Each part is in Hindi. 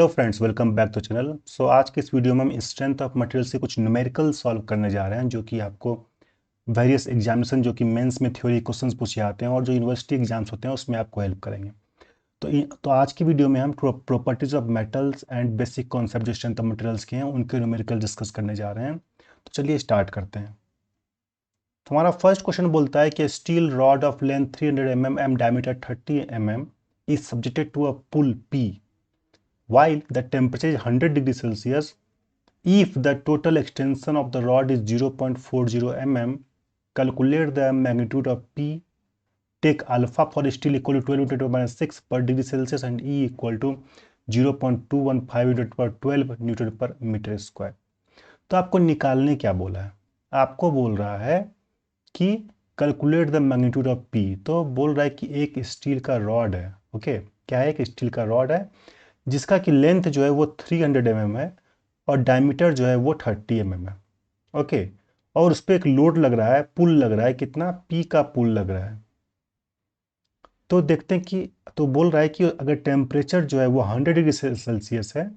Hello friends, welcome back to channel. So आज के इस वीडियो में हम स्ट्रेंथ ऑफ मटेरियल से कुछ न्यूमेरिकल सॉल्व करने जा रहे हैं, जो कि आपको वेरियस एग्जामिनेशन जो कि मेंस में थ्योरी क्वेश्चंस पूछे आते हैं और जो यूनिवर्सिटी एग्जाम्स होते हैं उसमें आपको हेल्प करेंगे। तो आज की वीडियो में हम properties of metals and basic concept जो स्ट्रेंथ ऑफ मटेरियल्स के हैं उनके न्यूमेरिकल डिस्कस करने जा रहे हैं। तो चलिए स्टार्ट करते हैं। तो हमारा फर्स्ट क्वेश्चन बोलता है कि steel rod of length 300 mm and diameter 30 mm is subjected to a pull P while the temperature is 100 degrees Celsius. If the total extension of the rod is 0.40 mm, calculate the magnitude of P. Take alpha for steel equal to 12 × 10 minus 6 per degree Celsius and E equal to 0.215 × 12 Newton पर मीटर स्क्वायर। तो आपको निकालने क्या बोला है? आपको बोल रहा है कि calculate the magnitude of P। तो बोल रहा है कि एक स्टील का रॉड है। ओके, क्या है? एक स्टील का रॉड है जिसका कि लेंथ जो है वो 300 mm है और डायमीटर जो है वो 30 mm है। ओके, और उस पर एक लोड लग रहा है, पुल लग रहा है। कितना? P का पुल लग रहा है। तो देखते हैं कि तो बोल रहा है कि अगर टेम्परेचर जो है वो 100 डिग्री सेल्सियस है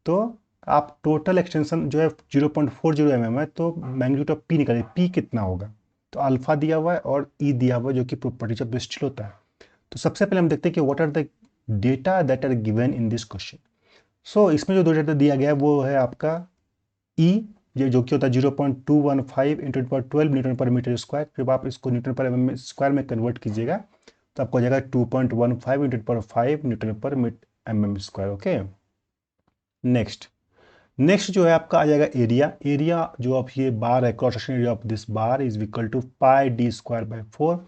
तो आप टोटल एक्सटेंशन जो है 0.40 mm है, तो मैग्नीट्यूड ऑफ P निकालिए। P कितना होगा? तो अल्फा दिया हुआ है और E दिया हुआ है, जो कि प्रॉपर्टीज ऑफ स्टील होता है। तो सबसे पहले हम देखते हैं कि what are the data that are given in this question. So इसमें जो दो डेटा दिया गया है वो है आपका E, ये जो कि होता है 0.215 इंटू 12 न्यूटन पर मीटर स्क्वायर। जब आप इसको न्यूटन पर एम स्क्वायर में कन्वर्ट कीजिएगा तो आपको हो जाएगा 2.15 into 5 Newton per M square. Okay, next जो है आपका आ जाएगा एरिया। एरिया जो अब ये बार है, cross section area of this bar is equal to pi D square by 4।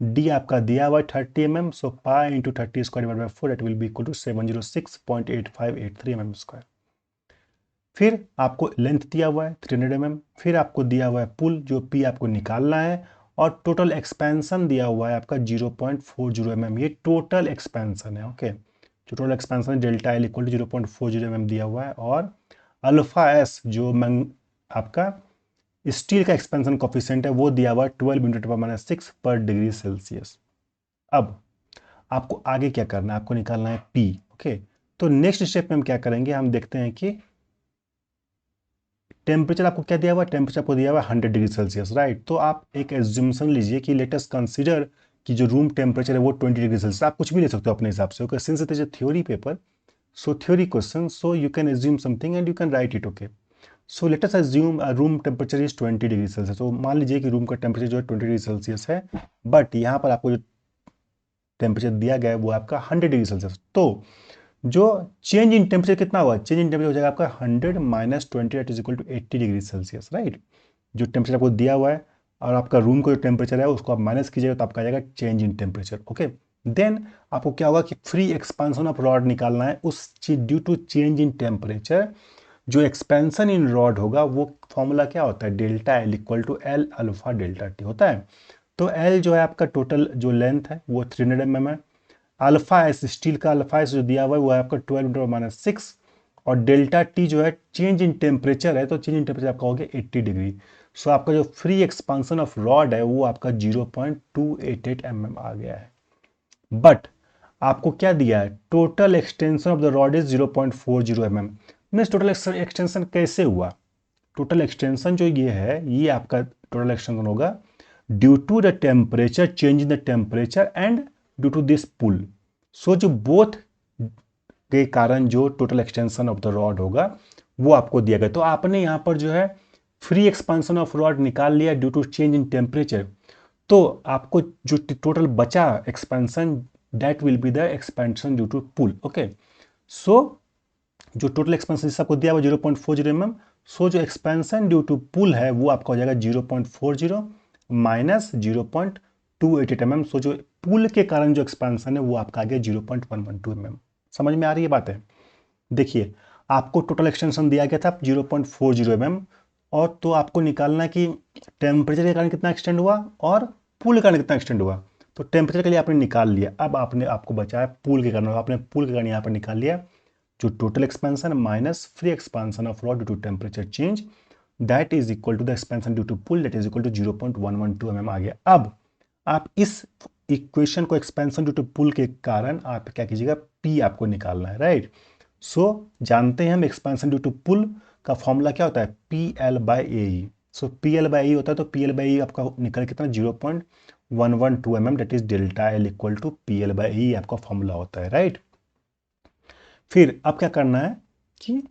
D आपका दिया हुआ है 30 mm, so pi into 30 square by 4 that will be equal to 706.8583 mm square. फिर आपको लेंथ दिया हुआ है 300 mm, फिर आपको दिया हुआ है पुल जो P आपको निकालना है, और टोटल एक्सपेंशन दिया हुआ है आपका 0.40 mm। ये टोटल एक्सपेंशन है। ओके, जो टोटल एक्सपेंशन है delta L equal to 0.40 mm दिया हुआ है, और अल्फा एस जो आपका स्टील का एक्सपेंशन कोफिशिएंट है वो दिया हुआ है 12 × 10⁻⁶ पर डिग्री सेल्सियस। अब आपको आगे क्या करना है? आपको निकालना है P। ओके, तो नेक्स्ट स्टेप में हम क्या करेंगे, हम देखते हैं कि टेम्परेचर आपको क्या दिया हुआ है? टेम्परेचर आपको दिया हुआ है 100 डिग्री सेल्सियस, राइट। तो आप एक एज्यूमशन लीजिए कि लेट अस कंसीडर कि जो रूम टेम्परेचर है वो 20 डिग्री सेल्सियस। आप कुछ भी ले सकते हो अपने हिसाब से। Okay, since it is a theory paper, so theory question, so you can assume something and you can write it. Okay, so let us assume room temperature is 20 degree Celsius. तो मान लीजिए कि रूम का टेम्परेचर जो है 20 डिग्री सेल्सियस है, बट यहाँ पर आपको जो टेम्परेचर दिया गया है वो आपका 100 डिग्री सेल्सियस। तो जो चेंज इन टेम्परेचर कितना हुआ? चेंज इन टेम्परेचर हो जाएगा आपका 100 - 20 that is equal to 80 degree Celsius, right. जो टेम्परेचर आपको दिया हुआ है और आपका रूम का जो टेम्परेचर है उसको आप माइनस कीजिएगा तो आपका आ जाएगा change in temperature. Okay, then आपको क्या होगा कि फ्री एक्सपेंशन ऑफ रॉड निकालना है। उस due to change in temperature जो एक्सपेंशन इन रॉड होगा वो फॉर्मूला क्या होता है? Delta L equal to L alpha delta T होता है। तो एल जो है आपका टोटल जो लेंथ है वो 300 mm है। अल्फा एस स्टील का अल्फा एस जो दिया हुआ है वो है आपका 12 × 10⁻⁶, और डेल्टा टी जो है चेंज इन टेम्परेचर है, तो चेंज इन टेम्परेचर आपका हो गया 80 डिग्री। सो आपका जो फ्री एक्सपांसन ऑफ रॉड है वो आपका 0.288 mm आ गया है। बट आपको क्या दिया है? Total extension of the rod is 0.40 mm। Means total extension कैसे हुआ? टोटल एक्सटेंशन जो ये है ये आपका टोटल एक्सटेंशन होगा due to the temperature, change in the temperature and due to this pull. So जो बोथ के कारण जो total extension of the rod होगा वो आपको दिया गया। तो आपने यहाँ पर जो है फ्री एक्सपांसन ऑफ रॉड निकाल लिया due to change in temperature, तो आपको जो टोटल बचा expansion that will be the expansion due to pull. Okay, so जो टोटल एक्सपेंशन आपको दिया हुआ 0.40 mm, सो जो एक्सपेंशन ड्यू टू पुल है वो आपका हो जाएगा 0.40 माइनस 0.288 mm। सो जो पुल के कारण जो एक्सपेंशन है वो आपका आ गया 0.112 mm। समझ में आ रही है बात है? देखिए, आपको टोटल एक्सटेंशन दिया गया था 0.40 mm, और तो आपको निकालना है कि टेम्परेचर के कारण कितना एक्सटेंड हुआ और पुल के कारण कितना एक्सटेंड हुआ। तो टेम्परेचर के लिए आपने निकाल लिया, अब आपको बचा है पुल के कारण। आपने पुल के कारण यहाँ पर निकाल लिया जो total expansion minus free expansion of rod due to temperature change that is equal to the expansion due to pull that is equal to 0.112 mm आ गया। अब आप इस इक्वेशन को एक्सपेंशन ड्यू टू पुल के कारण आप क्या कीजिएगा? P आपको निकालना है, राइट। सो जानते हैं हम एक्सपेंशन ड्यू टू पुल का फॉर्मूला क्या होता है, PL/AE। सो PL/AE होता है, तो PL/AE आपका निकल कितना 0.112 mm, that is delta L equal to PL/AE आपका फॉर्मूला होता है, राइट। फिर अब क्या करना है कि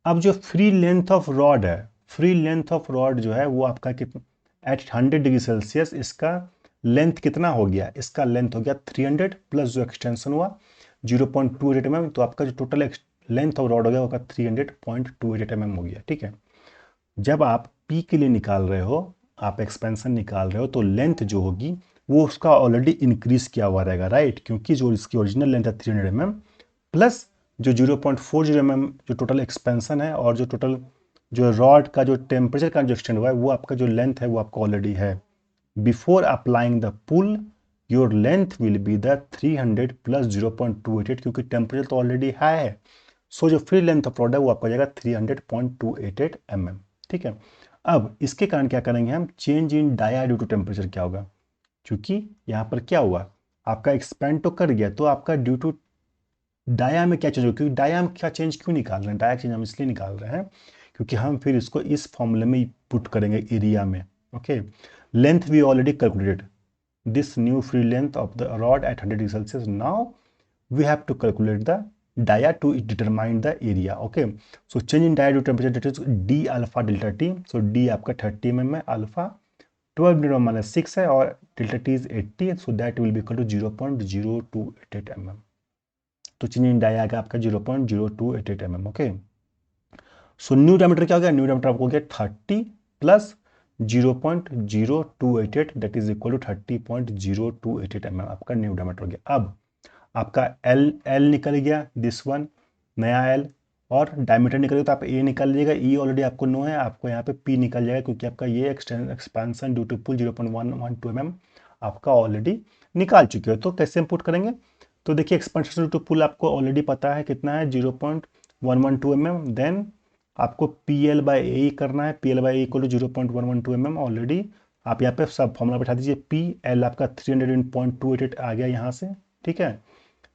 अब जो फ्री लेंथ ऑफ रॉड है, फ्री लेंथ ऑफ रॉड जो है वो आपका कितना एट 100 डिग्री सेल्सियस, इसका लेंथ कितना हो गया, इसका लेंथ हो गया 300 प्लस जो एक्सटेंशन हुआ 0.28 mm, तो आपका जो टोटल लेंथ ऑफ रॉड हो गया वो 300.28 mm हो गया, ठीक है। जब आप पी के लिए निकाल रहे हो, आप एक्सपेंशन निकाल रहे हो, तो लेंथ जो होगी वो उसका ऑलरेडी इंक्रीज किया हुआ रहेगा, राइट, क्योंकि जो इसकी ओरिजिनल लेंथ है 300 mm प्लस जो 0.40 mm जो टोटल एक्सपेंशन है, और जो टोटल जो रॉड का जो टेम्परेचर का जो एक्सटेंड हुआ है वो आपका जो लेंथ है वो आपका ऑलरेडी है। Before applying the pull your length will be the 300 plus 0.288, क्योंकि टेम्परेचर तो ऑलरेडी हाई है। सो जो फ्री लेंथ ऑफ रॉड है वो आपका जाएगा 300.288 mm, ठीक है। अब इसके कारण क्या करेंगे हम, change in dia due to temperature क्या होगा, क्योंकि यहाँ पर क्या हुआ, आपका एक्सपेंड तो कर गया, तो आपका ड्यू टू डाया में क्या चेंज होगा, क्योंकि डाया में क्या चेंज क्यों निकाल रहे हैं, डाया चेंज हम इसलिए निकाल रहे हैं क्योंकि हम फिर इसको इस फॉर्मूले में पुट करेंगे एरिया में, okay. Length we already calculated, this new free length of the rod at 100 degrees Celsius. Now we have to calculate the dia to determine the area. Okay, so change in dia due to temperature, that is d alpha delta t. So d आपका 30 mm है, alpha 12 × minus 6 है, और delta t is 80, so that will be equal to 0.0288 mm. तो चेंज इन डाया आएगा आपका 0.0288 mm. Okay, so new diameter क्या हो गया, न्यू डायमीटर आपको हो गया 30 plus 0.0288, that is equal to 30.0288 mm आपका न्यू डायमीटर हो गया। अब आपका एल निकल गया, दिस वन नया एल, और डायमीटर निकल गया, तो आप ए निकल लीजिएगा, ई ऑलरेडी आपको नो है, आपको यहाँ पे पी निकल जाएगा, क्योंकि आपका ये expansion due to pull 0.112 mm आपका ऑलरेडी निकाल चुके हो। तो कैसे हम पुट करेंगे, तो देखिए एक्सपेंशन ड्यू टू पुल आपको ऑलरेडी पता है कितना है 0.112 mm, देन आपको PL/AE करना है, PL/AE equal to 0.112 mm already आप यहाँ पे सब फॉर्मूला बैठा दीजिए, PL आपका 300.288 आ गया यहाँ से, ठीक है,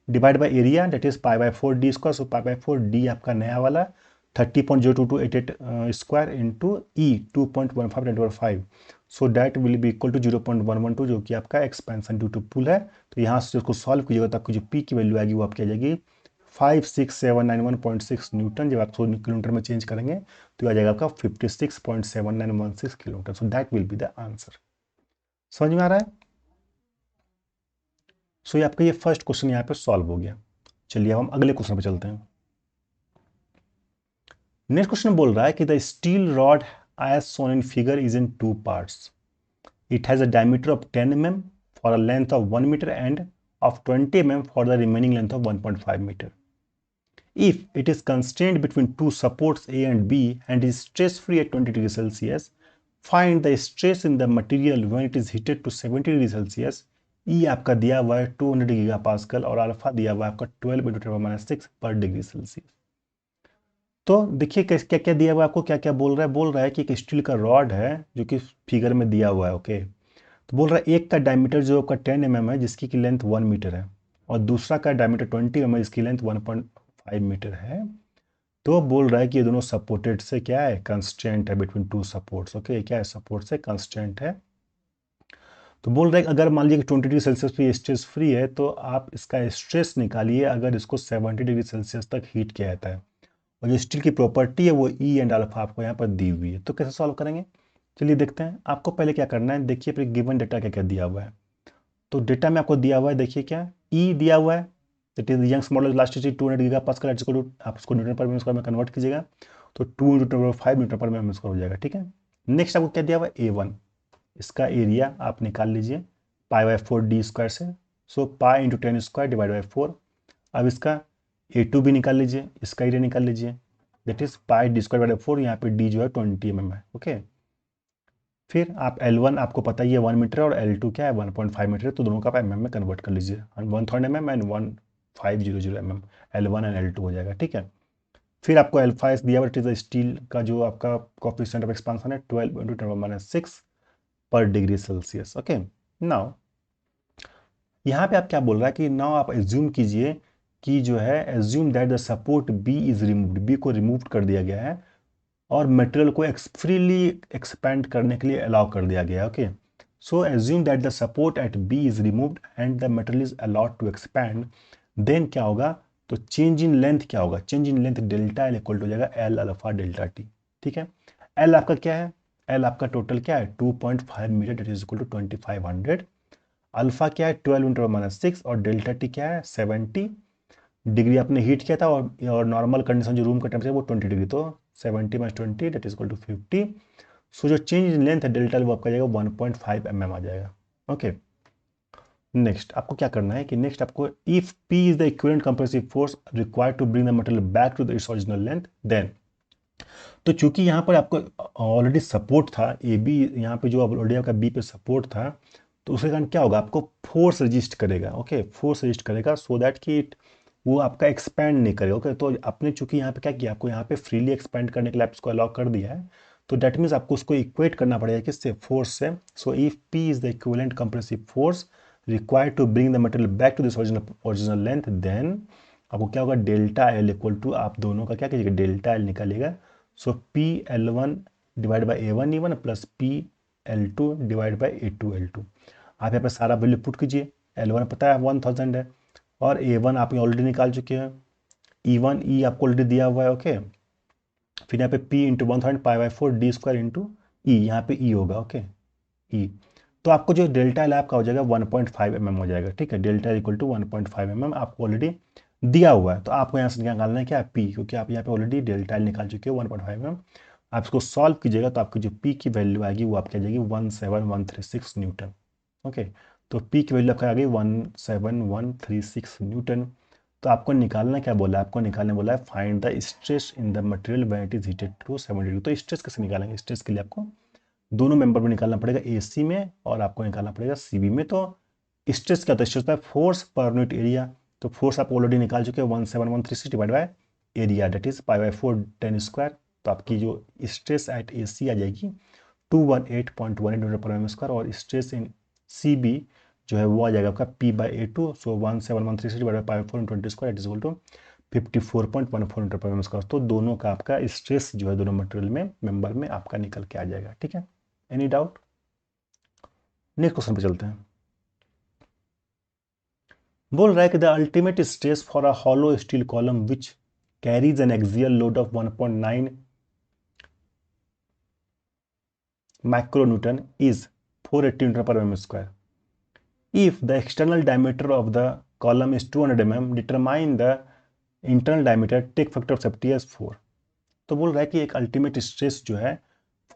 divide by area, that is π/4 d square, so π/4 d आपका नया वाला 30.0288 square into E 2.15 so that will be equal to 0.112, जो कि आपका एक्सपेंशन ड्यू टू पुल है। तो यहाँ से उसको सॉल्व कीजिएगा तो आपकी जो पी की वैल्यू आएगी वो आपकी आ जाएगी 56791.6 न्यूटन। जब आप 100 किलोमीटर में चेंज करेंगे तो आ जाएगा आपका 56.7916 kilometre. So that will be the answer. समझ में आ रहा है? सो ये आपका ये फर्स्ट क्वेश्चन यहाँ पे सॉल्व हो गया। चलिए अब हम अगले क्वेश्चन पे चलते हैं। नेक्स्ट क्वेश्चन बोल रहा है कि the steel rod as shown in figure is in two parts, it has a diameter of 10 mm for a length of 1 metre and of 20 mm for the remaining length of 1.5 meter. If it is constrained between two supports A and B and is stress free at 20 degrees Celsius, find the stress in the material when it is heated to 70 degrees Celsius. E आपका दिया हुआ है 200 गीगापास्कल और अल्फा दिया हुआ है आपका 12 × 10⁻⁶ पर डिग्री सेल्सियस। तो देखिए क्या क्या दिया हुआ है आपको, क्या क्या बोल रहा है कि एक स्टील का रॉड है जो कि फिगर में दिया हुआ है, ओके। तो बोल रहा है एक का डायमीटर जो आपका 10 mm है जिसकी की लेंथ 1 मीटर है, और दूसरा का डायमीटर 20 mm है जिसकी लेंथ 1.5 मीटर है। तो बोल रहा है कि ये दोनों सपोर्टेड से क्या है, कंस्ट्रेंट है बिटवीन टू सपोर्ट्स, ओके। क्या है, सपोर्ट से कंस्ट्रेंट है। तो बोल रहा है कि अगर मान लीजिए कि 20 डिग्री सेल्सियस पे स्ट्रेस फ्री है तो आप इसका स्ट्रेस निकालिए अगर इसको 70 डिग्री सेल्सियस तक हीट किया जाता है, और जो स्टील की प्रॉपर्टी है वो ई एंड अल्फा आपको यहाँ पर दी हुई है। तो कैसे सॉल्व करेंगे, चलिए देखते हैं। आपको पहले क्या करना है, देखिए फिर गिवन डेटा क्या क्या दिया हुआ है। तो डेटा में आपको दिया हुआ है, देखिए क्या ई दिया हुआ है, that is Young's modulus elasticity 200 gigapascal, आप इसको न्यूटन पर स्क्वायर में कन्वर्ट कीजिएगा तो 2 × 10⁵ न्यूटन पर mm स्क्वायर हो जाएगा, ठीक है। नेक्स्ट आपको क्या दिया हुआ है, A1, इसका एरिया आप निकाल लीजिए π/4 d स्क्वायर से, सो पाई × 10 स्क्वायर डिवाइड बाई 4। अब इसका A2 भी निकाल लीजिए, इसका एरिया निकाल लीजिए, that is pi d square divide by 4, यहाँ पे d जो है 20 mm है, ओके। फिर आप L1 आपको पता ही है 1 मीटर और L2 क्या है 1.5 मीटर है, तो दोनों का आप mm में कन्वर्ट कर लीजिए, 1/3 mm and 1500 mm, L1 and L2 हो जाएगा, ठीक है। फिर आपको अल्फा दिया हुआ है, स्टील का जो आपका कोएफिशिएंट ऑफ एक्सपांशन है 12 × 10⁻⁶ पर डिग्री सेल्सियस, ओके। नाउ यहाँ पे आप क्या बोल रहा है कि नाउ आप एज्यूम कीजिए कि जो है assume that the support B is removed, B को रिमूव कर दिया गया है और मटेरियल को फ्रीली एक्सपेंड करने के लिए अलाउ कर दिया गया है। Okay, so assume that the support at B is removed and the material is allowed to expand, then क्या होगा, तो चेंज इन लेंथ क्या होगा, change in length delta L equal to हो जाएगा एल अल्फा डेल्टा टी। ठीक है, एल आपका क्या है, एल आपका टोटल क्या है 2.5 metre, that is equal to 2500। Alpha क्या है 12 इंटू माइनस 6 और डेल्टा टी क्या है 70 डिग्री आपने हीट किया था और नॉर्मल कंडीशन जो रूम का टेम्परेचर वो 20 डिग्री, तो 70 minus 20 that is equal to 50। So जो चेंज इन लेंथ है डेल्टा वो आपका जाएगा 1.5 mm आ जाएगा। ओके, नेक्स्ट आपको क्या करना है कि नेक्स्ट आपको if P is the equivalent compressive force required to bring the material back to the its original length, then तो चूंकि यहाँ पर आपको ऑलरेडी सपोर्ट था ए बी, यहाँ पे जो ऑलरेडी आपका बी पे सपोर्ट था, तो उसके कारण क्या होगा, आपको फोर्स रजिस्ट करेगा। ओके, फोर्स रजिस्ट करेगा सो दैट कि वो आपका एक्सपैंड नहीं करेगा। ओके, तो आपने चूंकि यहाँ पे क्या किया, आपको यहाँ पे फ्रीली एक्सपैंड करने के लिए आप इसको अलाउ कर दिया है, तो दैट मीन्स आपको उसको इक्वेट करना पड़ेगा किससे, फोर्स से। So if P is the equivalent compressive force required to bring the material back to this original length, then आपको क्या होगा, डेल्टा एल इक्वल टू, आप दोनों का क्या कीजिएगा, डेल्टा एल निकालिएगा। So P L one divide by A one E one plus P L two divide by A two L two. आप यहाँ पे सारा वैल्यू पुट कीजिए, एल वन पता है 1000 है और ए वन आप ऑलरेडी निकाल चुके हैं, ई वन ई आपको ऑलरेडी दिया हुआ है। ओके, फिर यहाँ पे पी इंटू 1000 पाई/4 डी स्क्वायर इंटू ई, यहाँ पे ई होगा। ओके, ई, तो आपको जो डेल्टा एल आपका हो जाएगा 1.5 mm हो जाएगा। ठीक है, डेल्टा इक्वल टू 1.5 mm आपको ऑलरेडी दिया हुआ है, तो आपको यहाँ से निकालना है क्या, पी, क्योंकि आप यहाँ पे ऑलरेडी डेल्टा एल निकाल चुके हो 1.5 mm। आप इसको सॉल्व कीजिएगा तो आपकी जो पी की वैल्यू आएगी वो आपकी आ जाएगी 17136 न्यूटन। ओके, तो पी की वैल्यू आपका आ गई 17136 न्यूटन। तो आपको निकालना क्या बोला है, आपको निकालने बोला है find the stress in the material when it is heated to 70 degree. तो स्ट्रेस कैसे निकालेंगे, स्ट्रेस के लिए आपको दोनों मेंबर में निकालना पड़ेगा, एसी में और आपको निकालना पड़ेगा सीबी में। तो स्ट्रेस क्या होता है, स्ट्रेस होता है फोर्स पर यूनिट एरिया, तो फोर्स आप ऑलरेडी निकाल चुके हैं 17136 divide by area that is पाई/4 10 स्क्वायर। तो आपकी जो स्ट्रेस एट एसी आ जाएगी 218.18 न्यूटन पर एम स्क्वायर और स्ट्रेस इन सीबी जो है वो आ जाएगा आपका P/A2। सो 17136 डिवाइड बाय पाई/4 20 square it is equal to 54.14 newton per M square. तो दोनों का आपका स्ट्रेस जो है दोनों मटेरियल में मेंबर में आपका निकल के आ जाएगा। ठीक है, एनी डाउट? नेक्स्ट क्वेश्चन पे चलते हैं। बोल रहा है कि the ultimate stress for a hollow steel column which carries an axial load of 1.9 micronewton is 480 newton per M square. If the external diameter of the column is 200 mm, determine the internal diameter, take factor of safety as 4। तो बोल रहा है कि एक अल्टीमेट स्ट्रेस जो है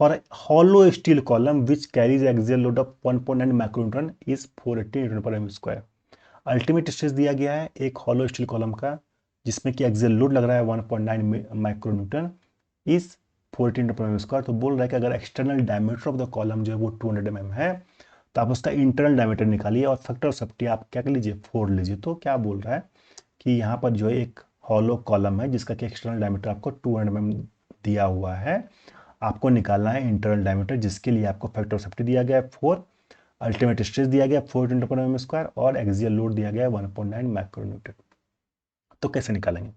for hollow steel column which carries axial load of 1.9 micronewton is 480 newton per M square. Ultimate stress दिया गया है एक हॉलो स्टील कॉलम का जिसमें कि एक्सियल लोड लग रहा है 1.9 micronewton is 480 newton per M square. तो बोल रहा है कि अगर external diameter of the column जो है वो 200 mm है तो आप उसका इंटरनल डायमीटर निकालिए और फैक्टर ऑफ सेफ्टी आप क्या कर लीजिए 4 लीजिए। तो क्या बोल रहा है कि यहाँ पर जो है एक हॉलो कॉलम है जिसका कि एक्सटर्नल डायमीटर आपको 200 mm दिया हुआ है, आपको निकालना है इंटरनल डायमीटर जिसके लिए आपको फैक्टर ऑफ सेफ्टी दिया गया है 4, अल्टीमेट स्ट्रेस दिया गया 4 न्यूटन पर एम स्क्वायर और एक्सियल लोड दिया गया है 1.9 माइक्रोन्यूटन। तो कैसे निकालेंगे,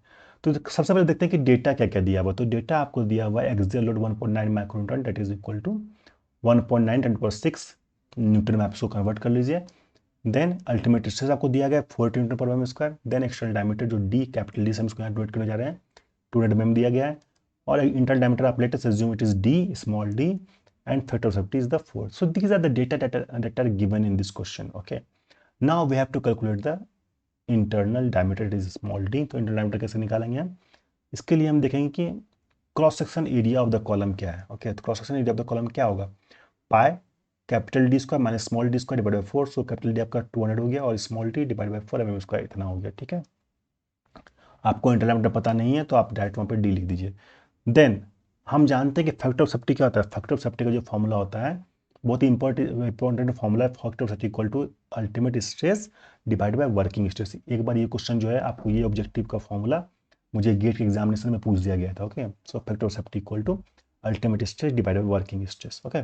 तो सबसे पहले देखते हैं कि डेटा क्या क्या दिया हुआ। तो डेटा आपको दिया हुआ है axial load 1.9 micronewton that is equal to 1.9 × 10⁶ newton में आप इसको कन्वर्ट कर लीजिए। देन अल्टीमेट स्ट्रेस आपको दिया गया 40 newton per M square. Then external diameter जो डी कैपिटल डी से हम इसको यहाँ डिनोट करने जा रहे हैं 200 mm दिया गया है और इंटरनल डायमीटर आप let us assume it is D small D and factor of safety is the 4। So these are the data that are given in this question। okay, now we have to calculate the internal diameter, it is small d। तो इंटरनल डायमीटर कैसे निकालेंगे हम, इसके लिए हम देखेंगे कि cross section area of the column क्या है। ओके, तो cross section area of the column क्या होगा, pi capital D square minus small D square divide by 4। So capital D आपका 200 हो गया और small D divide by 4 mm square इतना हो गया। ठीक है, आपको इंटरनल डायमीटर पता नहीं है तो आप डायरेक्ट वहाँ पे डी लिख दीजिए। देन हम जानते हैं कि फैक्टर ऑफ सेफ्टी क्या होता है, फैक्टर ऑफ सेफ्टी का जो फॉर्मूला होता है बहुत ही इंपॉर्टेंट फॉर्मूला है, factor of safety equal to ultimate stress divide by working stress. एक बार ये क्वेश्चन जो है आपको ये ऑब्जेक्टिव का फॉर्मूला मुझे गेट के एग्जामिनेशन में पूछ दिया गया था। Okay, so factor of safety equal to ultimate stress divide by working stress. Okay,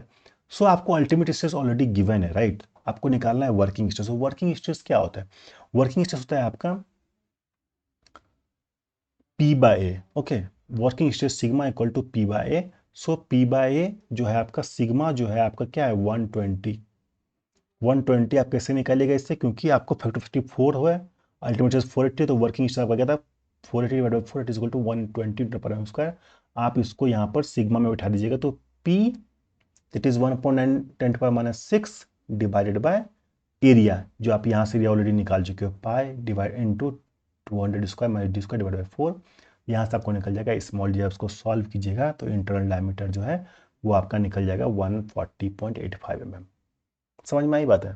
so आपको अल्टीमेट स्ट्रेस ऑलरेडी गिवन है राइट, आपको निकालना है वर्किंग स्ट्रेस। वर्किंग स्ट्रेस क्या होता है, वर्किंग स्ट्रेस होता है आपका P by A, okay, working stress sigma equal to P by A. So P by A जो है आपका सिग्मा जो है आपका क्या है 120। 120 आप कैसे निकालिएगा इससे, क्योंकि आपको फैक्टर 54 हुआ है, अल्टीमेट 480, तो वर्किंग स्ट्रेस आपका क्या था 480 divide by 4 is equal to 120 per square. आप इसको यहाँ पर सिग्मा में बैठा दीजिएगा, तो P that is 1/10⁻⁶ divided by area, जो आप यहाँ से एरिया ऑलरेडी निकाल चुके हो, pi divide into 200 square minus D square divide by 4। यहाँ से आपको निकल जाएगा स्मॉल डी, उसको सॉल्व कीजिएगा तो इंटरनल डायमीटर जो है वो आपका निकल जाएगा 140.85 mm। समझ में आई बात है?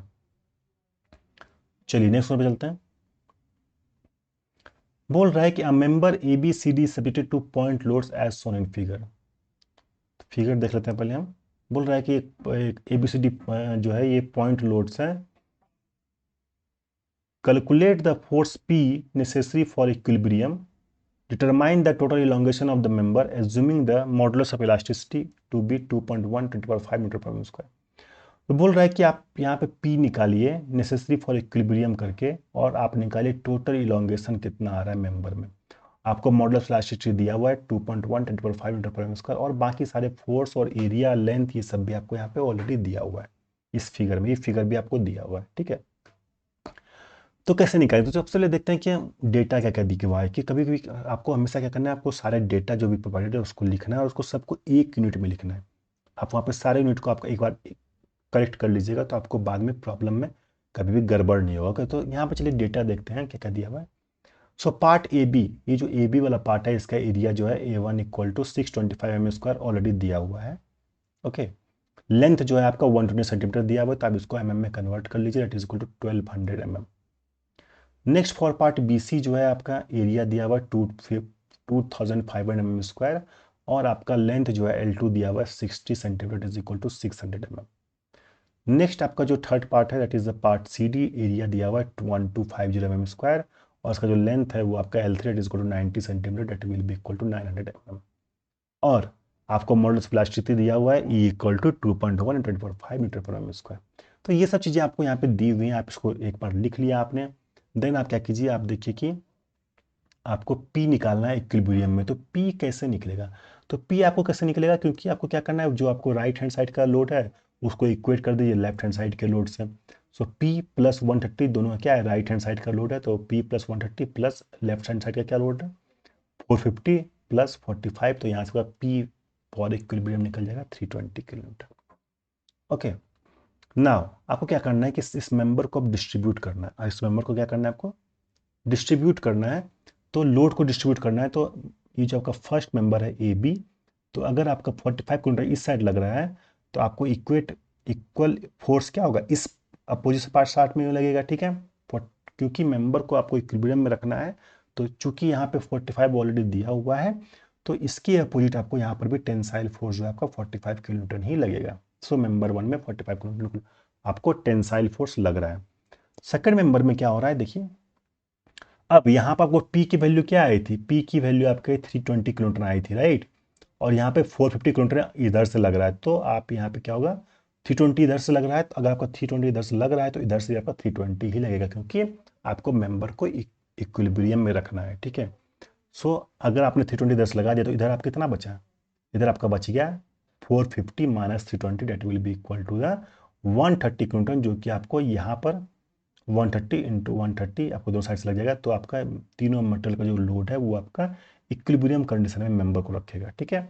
चलिए नेक्स्ट वन पे चलते हैं। बोल रहा है कि a member A B C D subjected to point loads as shown in figure. Figure देख लेते हैं पहले हम। बोल रहा है कि एक ए बी सी डी जो है ये पॉइंट लोड्स हैं। Calculate the force P necessary for equilibrium. Determine the total elongation of the member assuming the modulus of elasticity to be 2.1 10 to the power 5 metre पर स्क्वायर। तो बोल रहा है कि आप यहाँ पे P निकालिए नेसेसरी फॉर इक्विलिब्रियम करके, और आप निकालिए टोटल इलोंगेशन कितना आ रहा है मेंबर में। आपको मॉडुलस इलास्टिसिटी दिया हुआ है 2.1 10 to the power 5 मीटर पर स्क्वायर, और बाकी सारे फोर्स और एरिया लेंथ ये सब भी आपको यहाँ पे ऑलरेडी दिया हुआ है इस फिगर में। ये फिगर भी आपको दिया हुआ है, ठीक है। तो कैसे निकालें? तो सबसे पहले देखते हैं कि डेटा क्या क्या दिया हुआ है। कि कभी कभी आपको हमेशा क्या करना है, आपको सारे डेटा जो भी प्रोवाइडेड है उसको लिखना है, और उसको सबको एक यूनिट में लिखना है। आप वहाँ पे सारे यूनिट को आपको एक बार करेक्ट कर लीजिएगा, तो आपको बाद में प्रॉब्लम में कभी भी गड़बड़ नहीं होगा। तो यहाँ पे चलिए डेटा देखते हैं क्या क्या दिया हुआ है। सो पार्ट ए बी, ये जो ए बी वाला पार्ट है इसका एरिया जो है A1 equal to 625 mm square already दिया हुआ है, ओके। लेंथ जो है आपका 120 सेंटीमीटर दिया हुआ है, तो आप इसको mm में कन्वर्ट कर लीजिए, that is equal to 1200 mm। Next for part B C जो है आपका एरिया दिया हुआ है 2500 mm स्क्वायर, और आपका लेंथ जो है L2 दिया हुआ है 60 centimetre is equal to 600 mm। Next आपका जो थर्ड पार्ट है that is the part C D, area दिया हुआ है 1250 mm स्क्वायर, और उसका जो लेंथ है वो आपका L3 is equal to 90 centimetre, that will be equal to 900 mm। और आपको मॉडल्स प्लास्टिसिटी दिया हुआ है E equal to 2.1 × 10⁵ metre per mm square. तो ये सब चीज़ें आपको यहाँ पे दी हुई हैं, आप इसको एक बार लिख लिया आपने। देन आप क्या कीजिए, आप देखिए कि आपको P निकालना है इक्विलिब्रियम में। तो P कैसे निकलेगा? तो P आपको कैसे निकलेगा, क्योंकि आपको क्या करना है, जो आपको राइट हैंड साइड का लोड है उसको इक्वेट कर दीजिए लेफ्ट हैंड साइड के लोड से। सो P प्लस 130 दोनों क्या है, राइट हैंड साइड का लोड है, तो P plus 130 plus left hand side का क्या लोड है 450 प्लस 45, तो यहाँ से P फॉर इक्विलिब्रियम निकल जाएगा 320 किलोमीटर, ओके। नाउ आपको क्या करना है कि इस मेंबर को अब डिस्ट्रीब्यूट करना है। इस मेंबर को क्या करना है, आपको डिस्ट्रीब्यूट करना है। तो लोड को डिस्ट्रीब्यूट करना है, तो ये जो आपका फर्स्ट मेंबर है ए बी, तो अगर आपका 45 किलोमीटर इस साइड लग रहा है, तो आपको इक्वल फोर्स क्या होगा इस अपोजिट पार्ट साइड में लगेगा, ठीक है। क्योंकि मेंबर को आपको इक्विलिब्रियम में रखना है, तो चूंकि यहाँ पे 45 ऑलरेडी दिया हुआ है, तो इसके अपोजिट आपको यहाँ पर भी टेंसाइल फोर्स जो है आपका 45 किलोन्यूटन ही लगेगा। सो मेंबर वन में 45 किलोन्यूटन आपको टेंसाइल फोर्स लग रहा है। सेकंड मेंबर में क्या हो रहा है देखिए, अब यहाँ पर आपको P की वैल्यू क्या आई थी, P की वैल्यू आपके 320 किलोमीटर आई थी, राइट। और यहाँ पे 450 किलोमीटर इधर से लग रहा है, तो आप यहाँ पे क्या होगा 320 इधर से लग रहा है, तो अगर आपका 320 इधर से लग रहा है तो इधर से आपका 320 ही लगेगा, क्योंकि आपको मेंबर को इक्विलिब्रियम में रखना है, ठीक है। सो अगर आपने 320 इधर से लगा दिया, तो इधर आप कितना बचा, इधर आपका बच गया 450 minus 320, that will be equal to the 130 kilometre, जो कि आपको यहाँ पर 130 इंटू 130 आपको दोनों साइड से लग जाएगा। तो आपका तीनों मटेरियल का जो लोड है वो आपका इक्विलिब्रियम कंडीशन में मेंबर को रखेगा, ठीक है।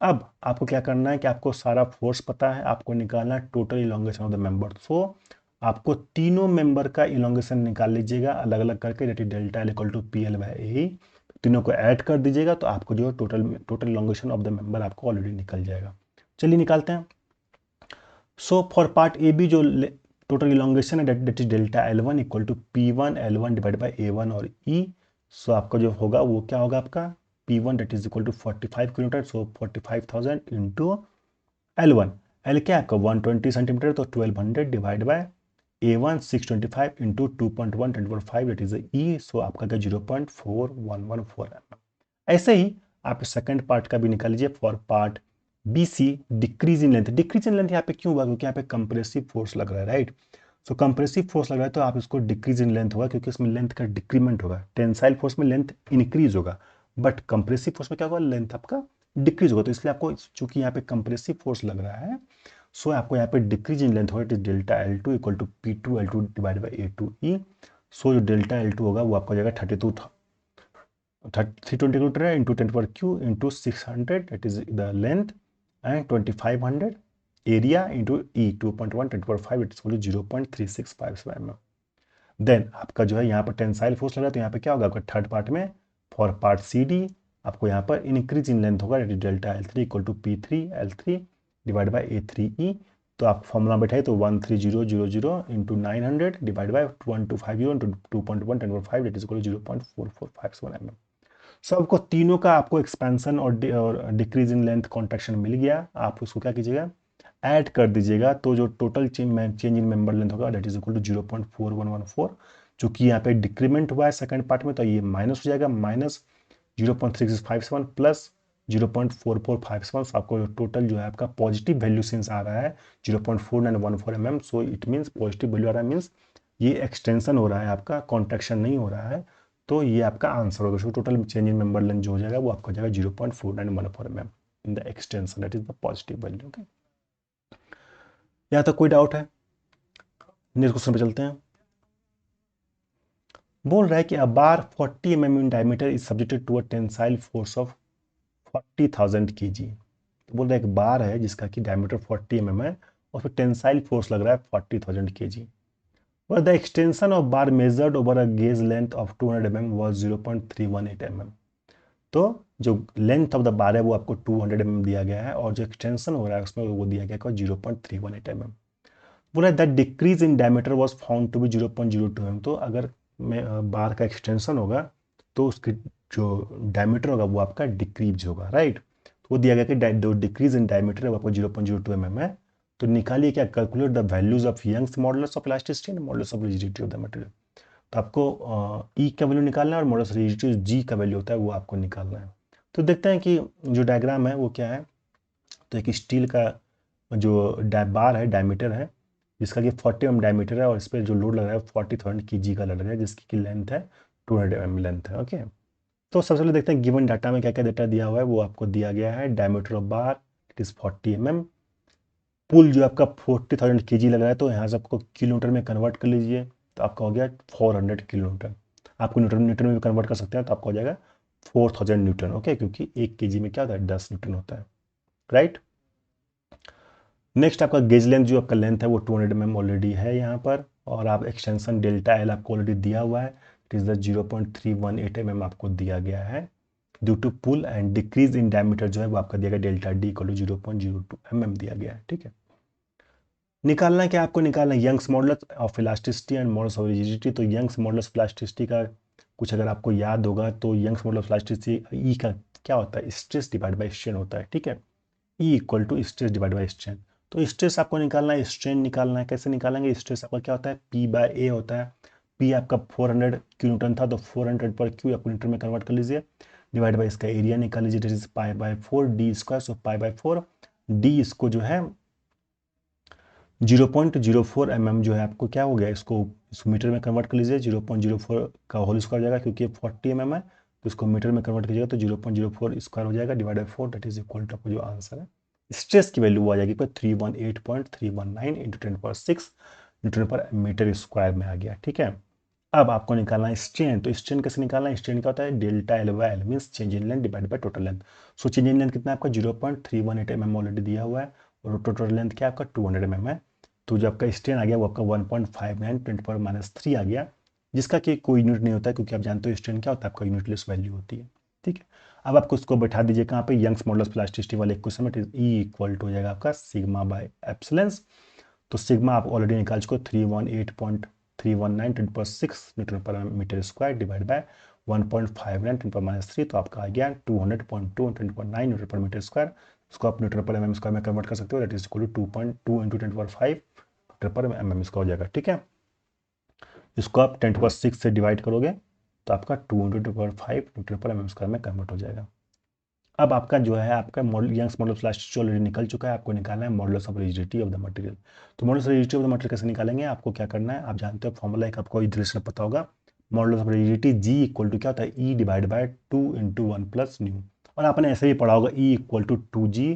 अब आपको क्या करना है कि आपको सारा फोर्स पता है, आपको निकालना है total elongation of the member. So आपको तीनों मेंबर का इलोंगेशन निकाल लीजिएगा अलग अलग करके, that is delta L equal to PL by A. तीनों को ऐड कर दीजिएगा, तो आपको जो total elongation of the member आपको ऑलरेडी निकल जाएगा। चलिए निकालते हैं। So for part A B जो टोटल इलोंगेशन है that is delta L1 equal to P1 L1 divide by A1 और E। सो आपका जो होगा वो क्या होगा, आपका P1 that is equal to 45 kilometre, so 45,000 into L1, L क्या आपका 120 सेंटीमीटर, तो 1200 divide by A1 625 into 2.1 10 to the 5 that is E। So आपका क्या 0.4114 mm। ऐसे ही आप सेकंड पार्ट का भी निकाल लीजिए for part B C, decrease in length. Decrease in length यहाँ पे क्यों हुआ, क्योंकि यहाँ पे कंप्रेसिव फोर्स लग रहा है, राइट। सो कंप्रेसिव फोर्स लग रहा है, तो आप इसको डिक्रीज इन लेंथ होगा, क्योंकि इसमें लेंथ का डिक्रीमेंट होगा। टेंसाइल फोर्स में लेंथ इंक्रीज होगा, बट कंप्रेसिव फोर्स में क्या होगा, लेंथ आपका डिक्रीज होगा। तो इसलिए आपको, चूंकि यहाँ पे कंप्रेसिव फोर्स लग रहा है, सो आपको यहाँ पे डिक्रीज इन लेंथ होगा, it is delta L2 equal to P2 L2 divide by A2E। So जो डेल्टा L2 होगा वो आपका हो जाएगा 320 metre into 10^3 into 600, that is the length, and 2500 area into E 2.1 10^5, it is 0.3657 mm। Then आपका जो है यहाँ पर टेंसाइल फोर्स लग रहा है, तो यहाँ पे क्या होगा आपका थर्ड पार्ट में, फॉर पार्ट CD आपको यहाँ पर इंक्रीज इन लेंथ होगा, delta L3 equal to P3 L3 divide by A3E। तो आप फॉर्मूला बैठाए तो 13000 into 900 divide by 1250 into 2.1 10^5, that is equal to 0.4457 mm। So आपको तीनों का आपको एक्सपेंशन और डिक्रीज इन लेंथ कॉन्ट्रैक्शन मिल गया। आप उसको क्या कीजिएगा, ऐड कर दीजिएगा, तो जो total change in member length होगा दैट इज इक्वल टू 0.4114। चूंकि यहाँ पे डिक्रीमेंट हुआ है सेकंड पार्ट में, तो ये माइनस हो जाएगा, माइनस 0.3657 प्लस 0.4457। सो आपको टोटल जो है आपका पॉजिटिव वैल्यू सिंस आ रहा है 0.4914 mm। So it means positive value आ रहा है, मीन्स ये एक्सटेंशन हो रहा है आपका, कॉन्ट्रैक्शन नहीं हो रहा है। तो ये आपका आंसर होगा। So total change in member length जो हो जाएगा वो आपका हो जाएगा 0.4914 mm in the extension, that is the positive value. Okay, यहाँ तक कोई डाउट है? नेक्स्ट क्वेश्चन पे चलते हैं। बोल रहा है कि a bar 40 mm in diameter is subjected to a tensile force of 40,000 kg। तो बोल रहा है एक बार है जिसका कि डायमीटर 40 mm है और फिर टेंसाइल फोर्स लग रहा है 40,000 kg। But the extension of bar measured over a gauge length of 200 mm was 0.318 mm। तो जो लेंथ ऑफ द बार है वो आपको 200 mm दिया गया है, और जो एक्सटेंशन हो रहा है उसमें वो दिया गया है 0.318 mm। बोला that decrease in diameter was found to be 0.02 mm। तो अगर बार का एक्सटेंशन होगा तो उसकी जो डायमीटर होगा वो आपका डिक्रीज होगा, राइट। तो वो दिया गया कि जो डिक्रीज इन डायमीटर है वो आपको 0.02 mm है। तो निकालिए क्या, calculate the values of Young's modulus of elasticity and modulus of rigidity of the material. तो आपको ई का वैल्यू निकालना है और मॉडुलस रिजिडिटी जी का वैल्यू होता है वो आपको निकालना है। तो देखते हैं कि जो डायग्राम है वो क्या है। तो एक स्टील का जो बार है, डायमीटर है, जिसका कि 40 mm डायमीटर है, और इस पर जो लोड लग रहा है 40,000 kg का लग रहा है, जिसकी की लेंथ है 200 mm लेंथ है। ओके, तो सबसे पहले देखते हैं गिवन डाटा में क्या क्या डाटा दिया हुआ है। वो आपको दिया गया है diameter of bar it is 40 mm, पुल जो आपका 40,000 kg लग रहा है, तो यहाँ से आपको किलोमीटर में कन्वर्ट कर लीजिए, तो आपका हो गया 400 किलोमीटर। आपको न्यूटन में भी कन्वर्ट कर सकते हैं, तो आपका हो जाएगा 4000 न्यूटन। ओके, क्योंकि 1 kg में क्या होता है, 10 न्यूटन होता है, राइट। नेक्स्ट आपका गेज लेंथ, जो आपका लेंथ है वो 200 mm ऑलरेडी है यहाँ पर, और आप एक्सटेंशन डेल्टा एल आपको ऑलरेडी दिया हुआ है, इट इज द 0.318 mm आपको दिया गया है due to pull, and decrease in diameter जो है वो आपका दिया गया delta D equal to 0.02 mm दिया गया है, ठीक है। निकालना क्या आपको, निकालना Young's modulus of elasticity and modulus of rigidity. तो यंग्स मॉडुलस ऑफ इलास्टिसिटी का कुछ अगर आपको याद होगा तो Young's modulus of elasticity E का क्या होता है, स्ट्रेस डिवाइड बाय स्ट्रेन होता है, ठीक है। E equal to stress divide by strain. तो स्ट्रेस आपको निकालना है, स्ट्रेन निकालना है, कैसे निकालेंगे। स्ट्रेस आपका क्या होता है, पी बाय ए होता है। पी आपका 400 किलोन्यूटन था, तो 400 पर क्यू आपको न्यूटन में कन्वर्ट कर लीजिए, डिवाइड बाय इसका एरिया निकाल लीजिए, that is pi by 4 D square. So pi by 4 D, इसको जो है 0.04 mm जो है आपको क्या हो गया, इसको मीटर में कन्वर्ट कर लीजिए, 0.04 का होल स्क्वायर हो जाएगा, क्योंकि 40 mm है तो इसको मीटर में कन्वर्ट कीजिएगा तो 0.04 स्क्वायर हो जाएगा divide by 4, that is equal to आपको जो आंसर है स्ट्रेस की वैल्यू आ जाएगी 318.319 इंटू 10^6 न्यूटन पर मीटर स्क्वायर में आ गया, ठीक है। अब आपको निकालना है स्ट्रेन। तो स्ट्रेन कैसे निकालना है, स्ट्रेन क्या होता है, delta L by L means change in length divide by total length. So change in length कितना है आपका 0.318 mm ऑलरेडी दिया हुआ है, और टोटल लेंथ क्या आपका 200 mm है। तो जो आपका स्ट्रेन आ गया वो आपका 1.59 10^-3 आ गया, जिसका कि कोई यूनिट नहीं होता है, क्योंकि आप जानते हो स्ट्रेन क्या होता है, आपका यूनिटलेस वैल्यू होती है, ठीक है। अब आपको उसको बैठा दीजिए कहाँ पे, यंग्स मॉडुलस ऑफ इलास्टिसिटी वाले क्वेश्चन में, ई इक्वल टू हो जाएगा आपका सिग्मा बाय एप्सिलॉन। तो सिग्मा आप ऑलरेडी निकाल चुके 318.319 10^6 न्यूटन पर मीटर स्क्वायर डिवाइड बाय 1.59 10^-3, तो आपका आ गया 200.2 10^9 न्यूटन पर मीटर स्क्वायर। इसको आप न्यूटन पर mm स्क्वायर में कन्वर्ट कर सकते हो, that is equal to 2.2 into 10^5 metre per mm square हो जाएगा, ठीक है। इसको आप 10^6 से डिवाइड करोगे तो आपका 2 into 10^5 newton per mm square में कन्वर्ट हो जाएगा। अब आपका जो है आपका model Young's modulus of elasticity already निकल चुका है, आपको निकालना है modulus of rigidity of the material. तो modulus of rigidity of the material कैसे निकालेंगे, आपको क्या करना है, आप जानते हो फॉर्मूला एक आपको इधर से पता होगा, modulus of rigidity G equal to क्या होता है, ई डिवाइड बाय 2 × 1 + न्यू। और आपने ऐसे भी पढ़ा होगा ई इक्वल टू 2g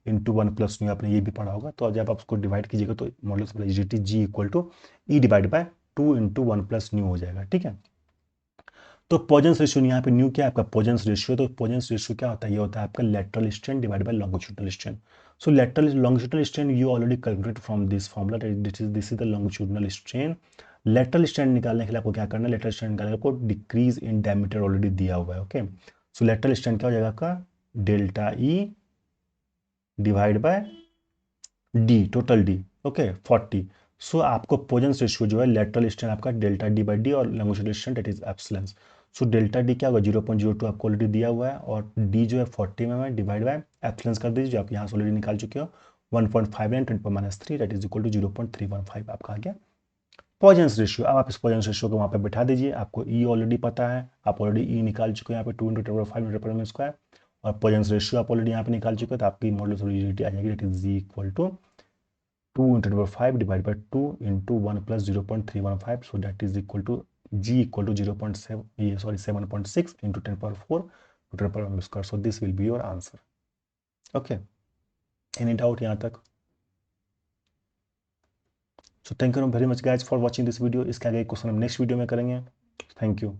× 1 + न्यू, आपने ये भी पढ़ा होगा। तो जब आप उसको डिवाइड कीजिएगा तो modulus of rigidity G equal to E divide by 2 × 1 + nu हो जाएगा, ठीक है। तो पॉइजन्स रेशियो, यहाँ पे न्यू क्या है आपका पॉइजन्स रेशियो, तो पॉइजन्स रेशियो क्या होता है, ये होता है आपका lateral strain divide by longitudinal strain. So lateral longitudinal strain you already calculate from this formula, this is the longitudinal strain. Lateral strain निकालने के लिए आपको क्या करना है, लेटरल स्ट्रेन निकालने आपको डिक्रीज इन डायमीटर ऑलरेडी दिया हुआ है, ओके। सो लेटरल स्ट्रेन क्या हो जाएगा आपका delta E divide bye D, total D, okay 40। सो आपको पॉइजन्स रेशियो जो है लेटरल स्ट्रेन आपका डेल्टा डी बाई डी और longitudinal strain that is epsilon. So delta D क्या होगा 0.02 आपको ऑलरेडी दिया हुआ है, और डी जो है 40 में है, डिवाइड बाय एप्सिलॉन कर दीजिए, जो आप यहाँ से ऑलरेडी निकाल चुके हो 1.59 × 10⁻³ दैट इज इक्वल टू 0.315 आपका आ गया पॉइजन्स रेशियो। अब आप इस पॉइजन्स रेशियो को वहाँ पे बैठा दीजिए, आपको ई ऑलरेडी पता है, आप ऑलरेडी ई निकाल चुके हैं यहाँ पे 2 × 10⁻⁵ और पॉइजन्स रेशियो आप ऑलरेडी यहाँ पे निकाल चुके हैं, तो आपकी मॉडुलस ऑफ रिजिडिटी आ जाएगी that is G equal to 2 × 5 divided by 2 into 1 plus 0.315, so that is equal to g equal to 0.7, sorry 7.6 into 10 power 4 to 10 power m square. So this will be your answer. Okay, any doubt यहाँ तक? So thank you very much guys for watching this video. इसके आगे क्वेश्चन हम नेक्स्ट वीडियो में करेंगे. Thank you.